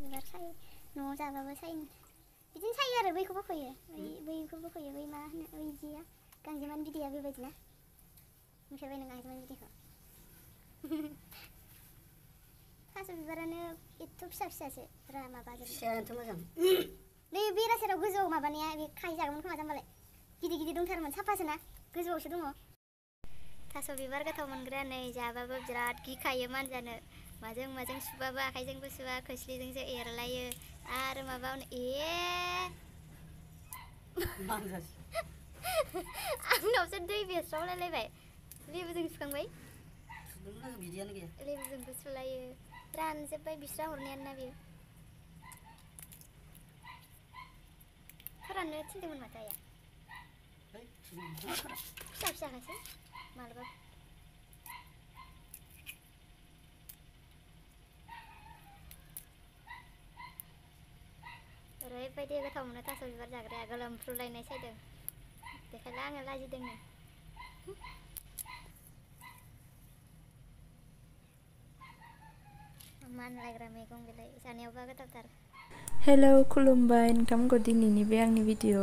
बिबार सायो न'आव जाबाबो सायो बिदिनो सायो आरो बैखौबो फोयो बैखौबो फोयो बै मा होनो बैदिया गांजेमानि बिदैया बेबायदिना नुफेरबाय नों गांजेमानि बिदैखौ थास' बिबारानो एथ' फिसा फिसासो माबाजों फिसायानोथ' मोजां नै बेरासेराव गोजौआव माबानाया बे खाहैजागौमोन खोमा जाम्बालाय गिदिर गिदिर दंथारोमोन साफासो ना गोजौआवसो दङ थास' बिबार गोथाव मोनग्रा नै जाबाबो बिराद गिखायो मानजानो माजों माजों सुबाबो आखाइजोंबो सुवा खोस्लिजोंसो एरलायो आरो माबा आंनावसो दै बेस्रावलायलायबाय लेबुजों सुखांबाय बिदियानो गैया लेबुजोंबो सुलायो रानजोब्बाय बिस्रा हरनायानो ना बेयो फोराननो थिनदोंमोन माथो आइया फिसा फिसाखासो मालाबा ओरैबायदि गोथाव मोनो थास' बिबार जाग्राया गोलोमफ्रुलायनाय सायदों बेखायनो आङो लाजिदोंनो मानलायग्रा मैगं बेलाय जानायावबा गोथावथार हेलौ खुलुमबाय नोंथांमोनखौ दिनैनि बे आंनि भिडिअ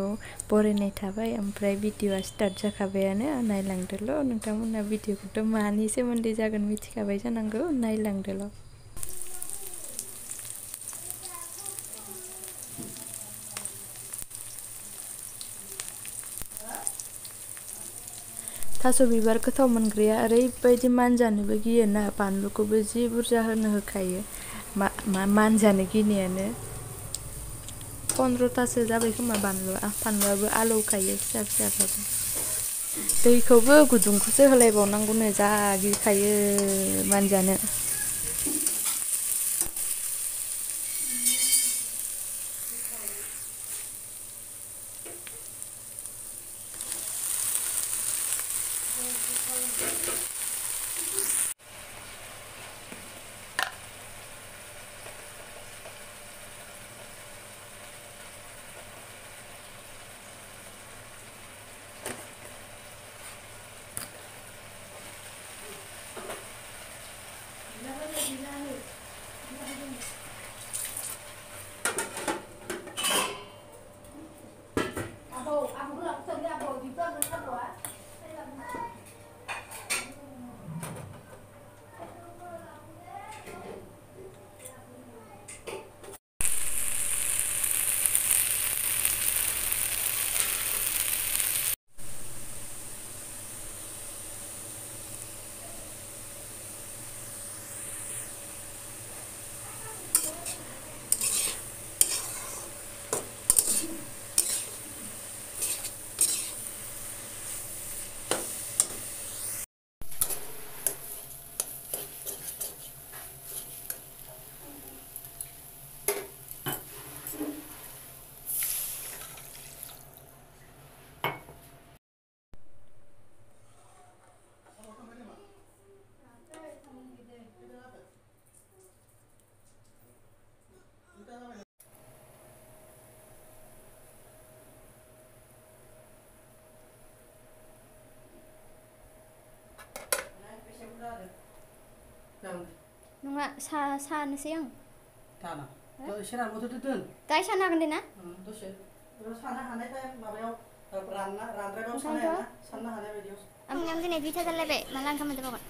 बरायनाय थाबाय ओमफ्राय भिडिअआ स्टार्ट जाखाबायानो नायलांदोल' नोंथांमोना भिडिअखौथ' मानि सोमोन्दै जागोन मिथिखाबाय जानांगौ नायलांदोल' थास' बिबार गोथाव मोनग्राया ओरैबायदि मानजानोबो गियोना बानलुखौबो जि बुरजा होखायो मानजानो गिनायानो 15थासो जाबाय खोमा फानलुआबो आलौखायो फिसा फिसाबाबो दैखौबो गुदुंखौसो होलायबावनांगौनो जा गिखायो मानजानो नङा सानोसै आं दाना एसे रानबावदो दोन दाहाय सानो हागोन दे ना दसे सानो हानाय माबायाव रानद्रायबाव सानो हानाय बायदियाव आंनियाव दिनै 2 जालायबाय माला ओंखाम मोनजाबावगोन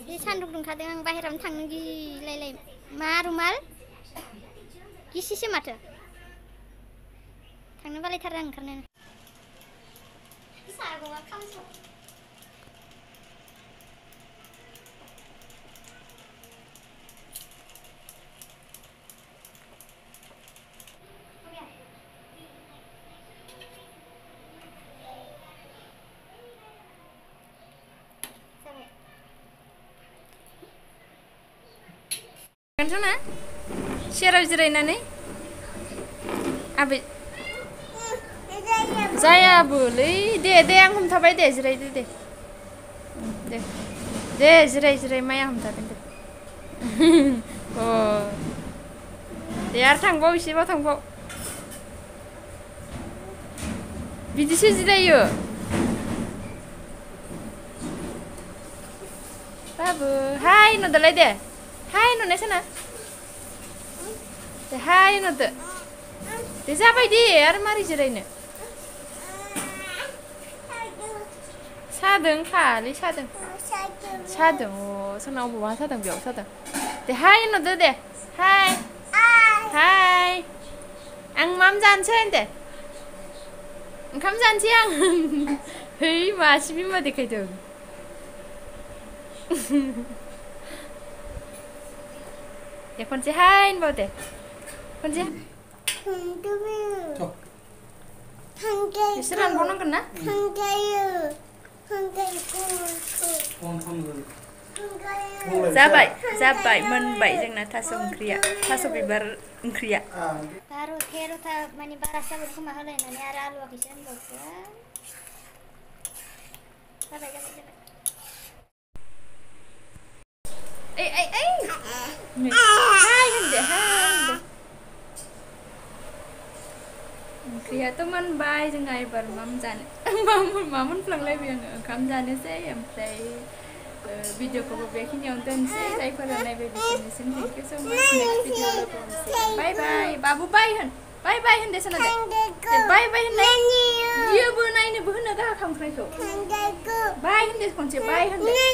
जि सान्दुं दुंखादों आं बाहेरायावनो थांनो गिलायलाय मा रुमाल गिसिसो माथो थांनो बालायथारो आं ओंखारनो साग'आ खामसाव ना सेराव जिरायनानै आबै जायाबोलै दे आं हमथाबाय दे जिरायदो दे जिराय माया हमथादों दे अ दे आरो थांबाव एसेबाव थांबाव बिदिसो जिरायो बाबु हाय नुदोलाय दे हाय नुनायसोना दे हाय होनहरदो दे जाबाय दे आरो मारै जिरायनो सादों खालै सादों सादों अ सोरनाव बहा सादों बेयाव सादों दे हाय होनहरदो दे हाय हाय आं माम जानोसै होनदो ओंखाम जानोसै आं है मासे बिमा देखायदों दे खनसे हाय होनबाव दे खनसे बिसोर रानबावनांगोन ना जाबाय जाबाय मोनबाय जोंना थास' ओंख्रिया थास' बिबार ओंख्रिया बार' तेर'था माने बारासो जाबाय खोमा होलायनानै आरो आलुआखैसो होनबावसो जाबाय जाबाय जाबाय हाय होनदो हाय ओंख्रियाथ' मोनबाय जोंहा एबार मा जानो मा मोनफ्लांलायबाय आङो ओंखाम जानोसै ओमफ्राय भिडिअखौबो बेखिनियावनो दोनसै जायफोरा नायबाय बिसोरनिसिम थेंक इउ स' माच नेक्स्ट भिडिअ लोगो हमसिगोन बाय बाय बाबु बाय होन दे साना दे बाय बाय होननाय बियोबो नायनोबो होनो गाहा खांख्राइखौ बाय होन दे खनसे बाय होन दे